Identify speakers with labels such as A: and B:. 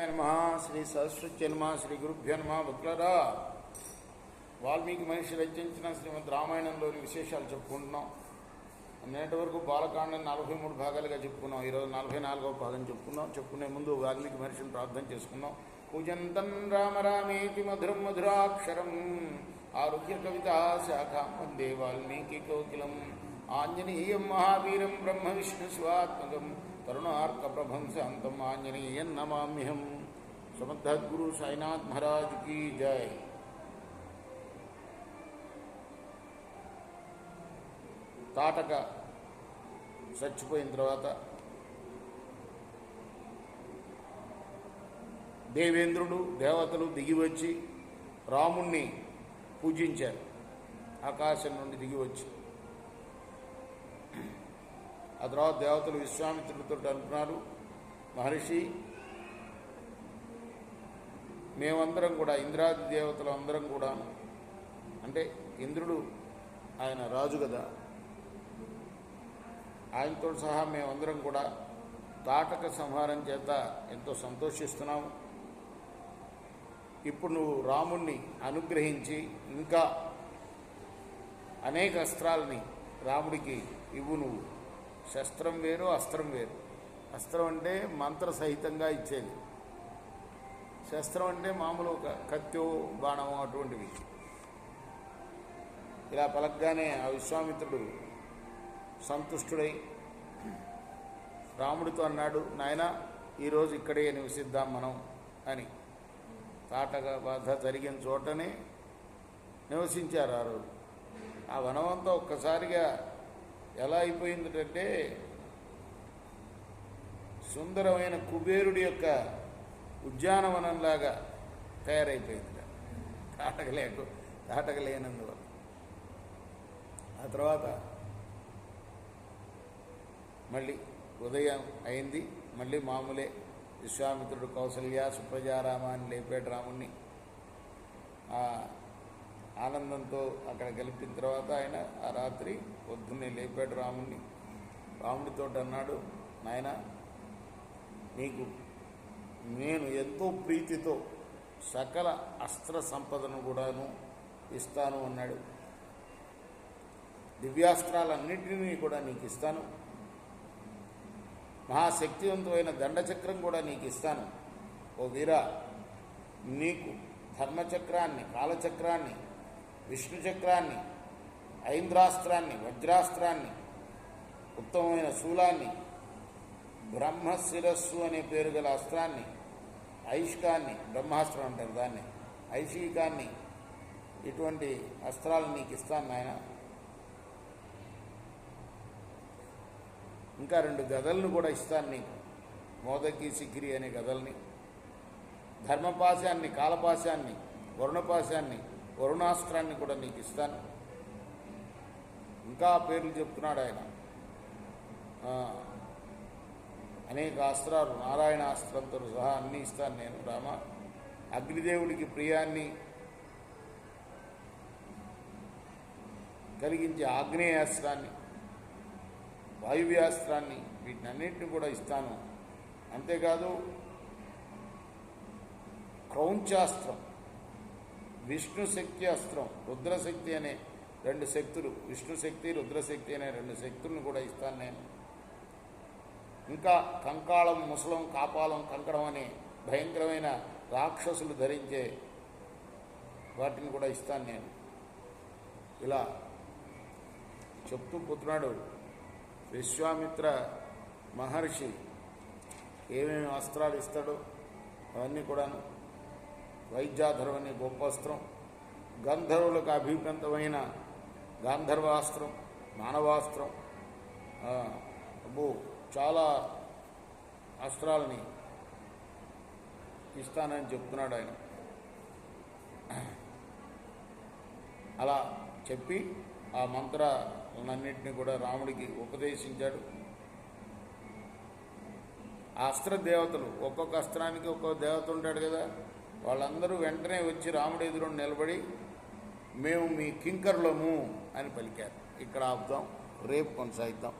A: నమః. శ్రీ సరస్వతి నమః. శ్రీ గురుభ్యో నమః. భక్తులారా, వాల్మీకి మహర్షి రచించిన శ్రీమద్ రామాయణంలోని విశేషాలు చెప్పుకుంటున్నాం. నేటి వరకు బాలకాండం 43 భాగాలుగా చెప్పుకున్నాం. ఈరోజు 44వ భాగం చెప్పుకునే ముందు వాల్మీకి మహర్షిని ప్రార్థన చేసుకున్నాం. కూజంతం రామ రామేతి మధురం మధురాక్షరం ఆరుహ్య కవితా శాఖాం వందే వాల్మీకి కోకిలం ఆంజనేయం మహావీరం బ్రహ్మ విష్ణు శివాత్మకం కరుణార్క ప్రభం శాంతం ఆంజనేయం నమామ్యహం. సమర్థద్గురు సాయినాథ్ మహారాజ్ की जय. తాటక చచ్చిపోయిన తర్వాత దేవేంద్రుడు దేవతలు దిగివచ్చి రాముణ్ణి పూజించారు. ఆకాశం నుండి దిగివచ్చి ఆ తర్వాత దేవతలు విశ్వామిత్రుడితో అంటున్నారు, మహర్షి, మేమందరం కూడా ఇంద్రాది దేవతలు అందరం కూడా, అంటే ఇంద్రుడు ఆయన రాజు కదా, ఆయనతో సహా మేమందరం కూడా తాటక సంహారం చేత ఎంతో సంతోషిస్తున్నాము. ఇప్పుడు నువ్వు రాముణ్ణి అనుగ్రహించి ఇంకా అనేక అస్త్రాలని రాముడికి ఇవ్వు. నువ్వు శస్త్రం వేరు, అస్త్రం వేరు. అస్త్రం అంటే మంత్రసహితంగా ఇచ్చేది, శస్త్రం అంటే మామూలు ఒక కత్తో బాణము అటువంటివి. ఇలా పలకగానే ఆ విశ్వామిత్రుడు సంతుష్టుడై రాముడితో అన్నాడు, నాయన, ఈరోజు ఇక్కడే నివసిద్దాం మనం అని. తాటక బాధ జరిగిన చోటనే నివసించారు ఆ రోజు. ఆ వనమంతా ఒక్కసారిగా ఎలా అయిపోయిందంటే సుందరమైన కుబేరుడి యొక్క ఉద్యానవనంలాగా తయారైపోయింది తాటకలేనందువల్ల. ఆ తర్వాత మళ్ళీ ఉదయం అయింది, మళ్ళీ మామూలే. విశ్వామిత్రుడు కౌసల్య సుప్రజారామాన్ని లేపాడు రాముణ్ణి. ఆనందంతో అక్కడ గెలిపిన తర్వాత ఆయన ఆ రాత్రి పొద్దున్నే లేపాడు రాముణ్ణి. రాముడితో అన్నాడు, నాయన, నీకు నేను ఎంతో ప్రీతితో సకల అస్త్ర సంపదను కూడాను ఇస్తాను అన్నాడు. దివ్యాస్త్రాలన్నింటినీ కూడా నీకు ఇస్తాను. మహాశక్తివంతమైన దండచక్రం కూడా నీకు ఇస్తాను. ఓ వీరా, నీకు ధర్మచక్రాన్ని, కాలచక్రాన్ని, విష్ణుచక్రాన్ని, ఐంద్రాస్త్రాన్ని, వజ్రాస్త్రాన్ని, ఉత్తమమైన శూలాన్ని, బ్రహ్మశిరస్సు అనే పేరు గల అస్త్రాన్ని, ఐష్కాన్ని, బ్రహ్మాస్త్రం అంటారు దాన్ని, ఐషికాన్ని, ఇటువంటి అస్త్రాలు నీకు ఇస్తాను నాయన. ఇంకా 2 గదలను కూడా ఇస్తాను నీకు, మోదకి సిక్కిరి అనే గదల్ని, ధర్మపాశాన్ని, కాలపాశాన్ని, వరుణపాశాన్ని, వరుణాస్త్రాన్ని కూడా నీకు ఇస్తాను. ఇంకా పేర్లు చెప్తున్నాడు ఆయన. అనేక అస్త్రాలు, నారాయణాస్త్రంతో సహా అన్నీ ఇస్తాను నేను రామ. అగ్నిదేవుడికి ప్రియాన్ని కలిగించే ఆగ్నేయాస్త్రాన్ని, వాయువ్యాస్త్రాన్ని, వీటినన్నింటినీ కూడా ఇస్తాను. అంతేకాదు క్రౌంచాస్త్రం, విష్ణుశక్తి అస్త్రం, రుద్రశక్తి అనే 2 శక్తులు, విష్ణుశక్తి, రుద్రశక్తి అనే 2 శక్తులను కూడా ఇస్తాను నేను. ఇంకా కంకాళం, ముసలం, కాపాలం, కంకణం అనే భయంకరమైన రాక్షసులు ధరించే వాటిని కూడా ఇస్తాను నేను. ఇలా చెప్తూ పోతున్నాడు విశ్వామిత్ర మహర్షి. ఏమేమి అస్త్రాలు ఇస్తాడో అవన్నీ కూడాను. వైద్యాధరం అనే గొప్ప అస్త్రం, గంధర్వులకు అభిప్రంతమైన గాంధర్వాస్త్రం, మానవాస్త్రం, చాలా అస్త్రాలని ఇస్తానని చెప్తున్నాడు ఆయన. అలా చెప్పి ఆ మంత్రాలన్నింటినీ కూడా రాముడికి ఉపదేశించాడు. ఆ అస్త్ర దేవతలు, ఒక్కొక్క అస్త్రానికి ఒక్కొక్క దేవత ఉంటాడు కదా, వాళ్ళందరూ వెంటనే వచ్చి రాముడి ఎదురు నిలబడి మేము మీ కింకరులము అని పలికారు. ఇక్కడ ఆపుదాం, రేపు కొనసాగిద్దాం.